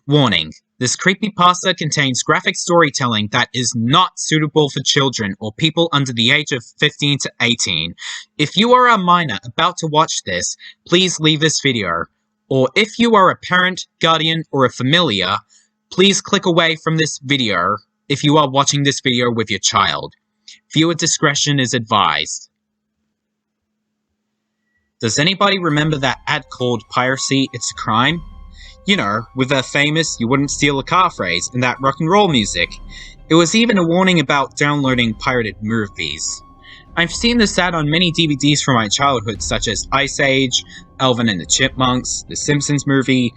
Warning: this creepypasta contains graphic storytelling that is not suitable for children or people under the age of 15 to 18. If you are a minor about to watch this, please leave this video. Or if you are a parent, guardian, or a familiar, please click away from this video if you are watching this video with your child. Viewer discretion is advised. Does anybody remember that ad called Piracy, It's a Crime? You know, with the famous "you wouldn't steal a car" phrase and that rock and roll music. It was even a warning about downloading pirated movies. I've seen this ad on many DVDs from my childhood, such as Ice Age, Alvin and the Chipmunks, The Simpsons movie,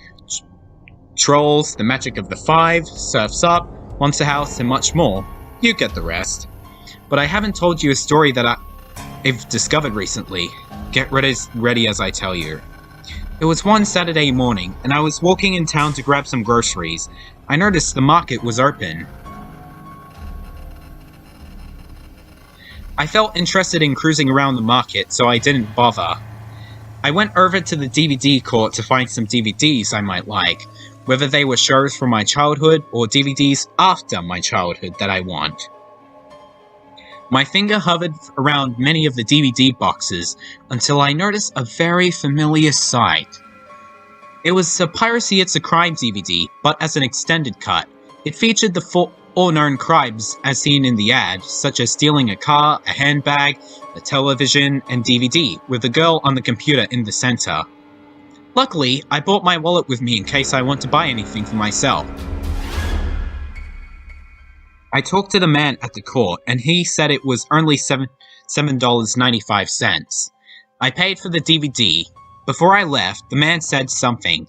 Trolls, The Magic of the Five, Surf's Up, Monster House, and much more. You get the rest. But I haven't told you a story that I've discovered recently. Get ready as I tell you. It was one Saturday morning, and I was walking in town to grab some groceries. I noticed the market was open. I felt interested in cruising around the market, so I didn't bother. I went over to the DVD court to find some DVDs I might like, whether they were shows from my childhood or DVDs after my childhood that I want. My finger hovered around many of the DVD boxes until I noticed a very familiar sight. It was a Piracy It's a Crime DVD, but as an extended cut. It featured the four known crimes as seen in the ad, such as stealing a car, a handbag, a television, and DVD, with the girl on the computer in the center. Luckily, I brought my wallet with me in case I want to buy anything for myself. I talked to the man at the court, and he said it was only $7.95. I paid for the DVD. Before I left, the man said something.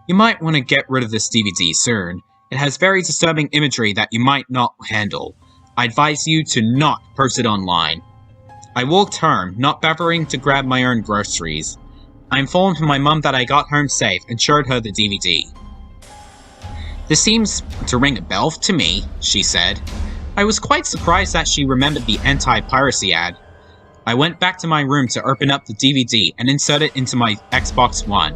"You might want to get rid of this DVD soon. It has very disturbing imagery that you might not handle. I advise you to not post it online." I walked home, not bothering to grab my own groceries. I informed my mum that I got home safe and showed her the DVD. "This seems to ring a bell to me," she said. I was quite surprised that she remembered the anti-piracy ad. I went back to my room to open up the DVD and insert it into my Xbox One.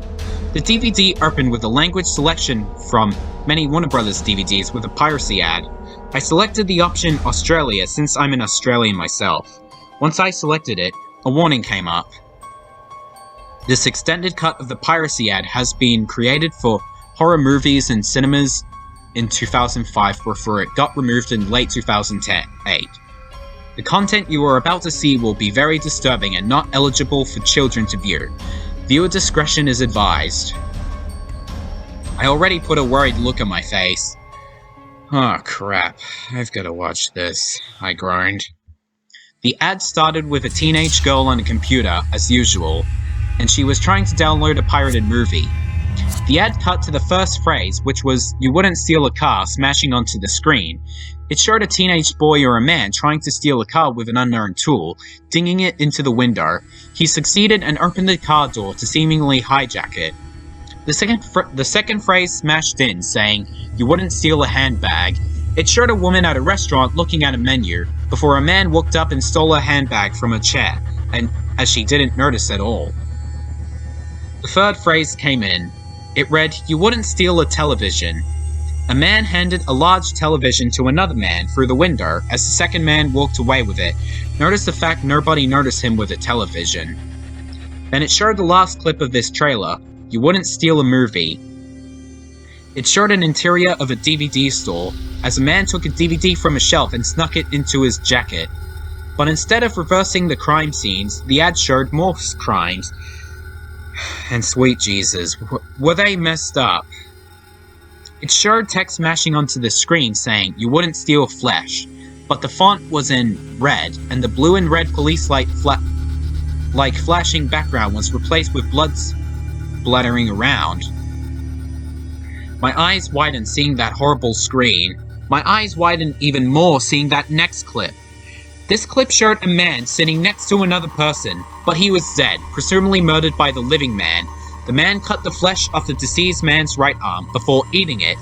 The DVD opened with a language selection from many Warner Brothers DVDs with a piracy ad. I selected the option Australia since I'm an Australian myself. Once I selected it, a warning came up. This extended cut of the piracy ad has been created for horror movies in cinemas in 2005 before it got removed in late 2008. The content you are about to see will be very disturbing and not eligible for children to view. Viewer discretion is advised. I already put a worried look on my face. "Oh crap, I've gotta watch this," I groaned. The ad started with a teenage girl on a computer, as usual, and she was trying to download a pirated movie. The ad cut to the first phrase, which was "you wouldn't steal a car," smashing onto the screen. It showed a teenage boy or a man trying to steal a car with an unknown tool, dinging it into the window. He succeeded and opened the car door to seemingly hijack it. The second phrase smashed in, saying, "you wouldn't steal a handbag." It showed a woman at a restaurant looking at a menu, before a man walked up and stole a handbag from a chair, and as she didn't notice at all. The third phrase came in. It read, "you wouldn't steal a television." A man handed a large television to another man through the window as the second man walked away with it. Notice the fact nobody noticed him with a television. Then it showed the last clip of this trailer, "you wouldn't steal a movie." It showed an interior of a DVD store as a man took a DVD from a shelf and snuck it into his jacket. But instead of reversing the crime scenes, the ad showed more crimes. And sweet Jesus, were they messed up? It showed text mashing onto the screen saying, "you wouldn't steal flesh," but the font was in red, and the blue and red police light flashing background was replaced with blood splattering around. My eyes widened seeing that horrible screen. My eyes widened even more seeing that next clip. This clip showed a man sitting next to another person, but he was dead, presumably murdered by the living man. The man cut the flesh off the deceased man's right arm before eating it.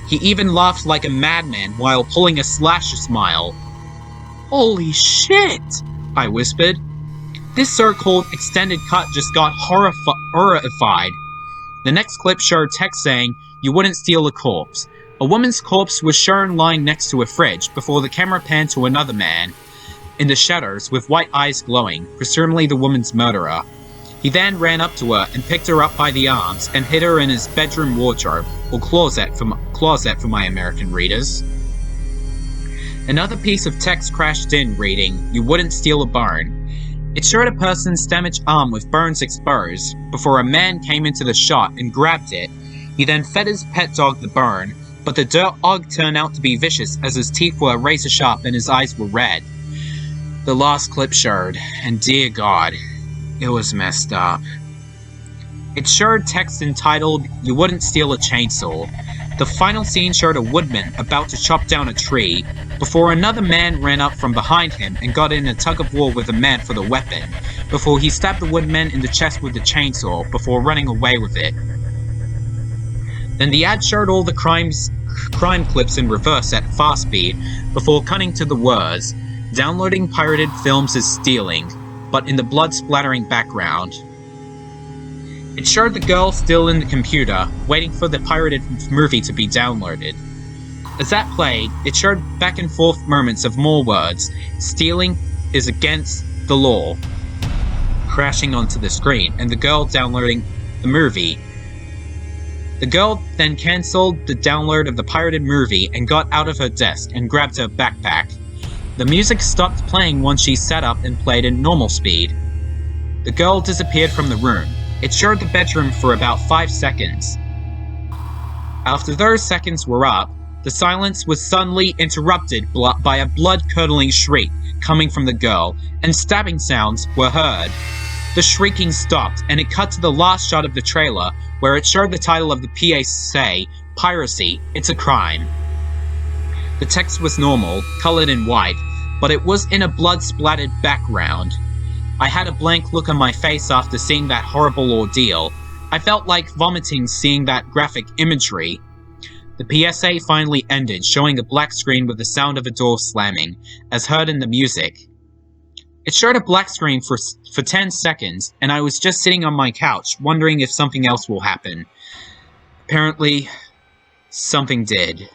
He even laughed like a madman while pulling a slasher smile. "Holy shit!" I whispered. This so-called extended cut just got horrified. The next clip showed text saying, you wouldn't steal a corpse. A woman's corpse was shown lying next to a fridge before the camera panned to another man in the shadows with white eyes glowing, presumably the woman's murderer. He then ran up to her and picked her up by the arms and hid her in his bedroom wardrobe, or closet for my American readers. Another piece of text crashed in reading, "You wouldn't steal a bone." It showed a person's damaged arm with bones exposed, before a man came into the shot and grabbed it. He then fed his pet dog the bone, but the dog turned out to be vicious as his teeth were razor sharp and his eyes were red. The last clip showed, and dear God, it was messed up. It showed text entitled, "You wouldn't steal a chainsaw." The final scene showed a woodman about to chop down a tree, before another man ran up from behind him and got in a tug-of-war with the man for the weapon, before he stabbed the woodman in the chest with the chainsaw, before running away with it. Then the ad showed all the crime clips in reverse at fast speed, before cutting to the words, "Downloading pirated films is stealing," but in the blood-splattering background. It showed the girl still in the computer, waiting for the pirated movie to be downloaded. As that played, it showed back and forth moments of more words, "Stealing is against the law," crashing onto the screen, and the girl downloading the movie. The girl then cancelled the download of the pirated movie and got out of her desk and grabbed her backpack. The music stopped playing once she sat up and played in normal speed. The girl disappeared from the room. It showed the bedroom for about 5 seconds. After those seconds were up, the silence was suddenly interrupted by a blood-curdling shriek coming from the girl, and stabbing sounds were heard. The shrieking stopped, and it cut to the last shot of the trailer, where it showed the title of the PSA, "Piracy, It's a Crime." The text was normal, colored in white, but it was in a blood-splattered background. I had a blank look on my face after seeing that horrible ordeal. I felt like vomiting seeing that graphic imagery. The PSA finally ended, showing a black screen with the sound of a door slamming, as heard in the music. It showed a black screen for 10 seconds, and I was just sitting on my couch, wondering if something else will happen. Apparently, something did.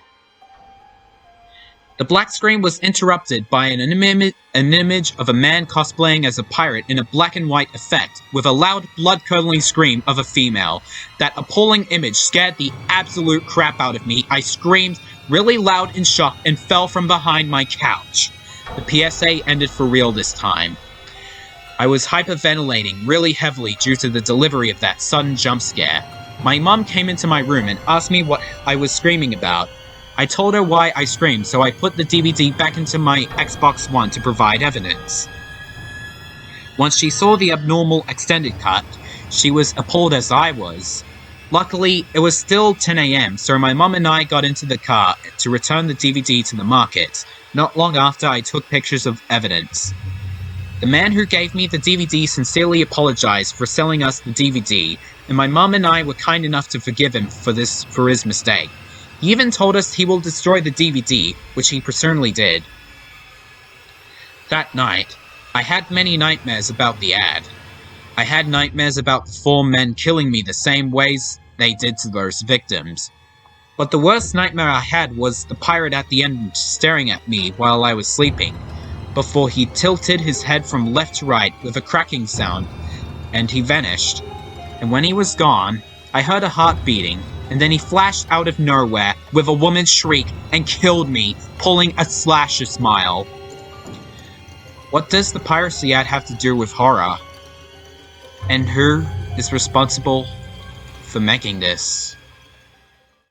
The black screen was interrupted by an image of a man cosplaying as a pirate in a black and white effect, with a loud, blood-curdling scream of a female. That appalling image scared the absolute crap out of me. I screamed really loud in shock and fell from behind my couch. The PSA ended for real this time. I was hyperventilating really heavily due to the delivery of that sudden jump scare. My mom came into my room and asked me what I was screaming about. I told her why I screamed, so I put the DVD back into my Xbox One to provide evidence. Once she saw the abnormal extended cut, she was appalled as I was. Luckily, it was still 10 AM, so my mom and I got into the car to return the DVD to the market. Not long after, I took pictures of evidence. The man who gave me the DVD sincerely apologized for selling us the DVD, and my mom and I were kind enough to forgive him for his mistake. He even told us he will destroy the DVD, which he personally did. That night, I had many nightmares about the ad. I had nightmares about the 4 men killing me the same ways they did to those victims. But the worst nightmare I had was the pirate at the end staring at me while I was sleeping, before he tilted his head from left to right with a cracking sound, and he vanished. And when he was gone, I heard a heart beating, and then he flashed out of nowhere with a woman's shriek and killed me, pulling a slasher smile. What does the piracy ad have to do with horror? And who is responsible for making this?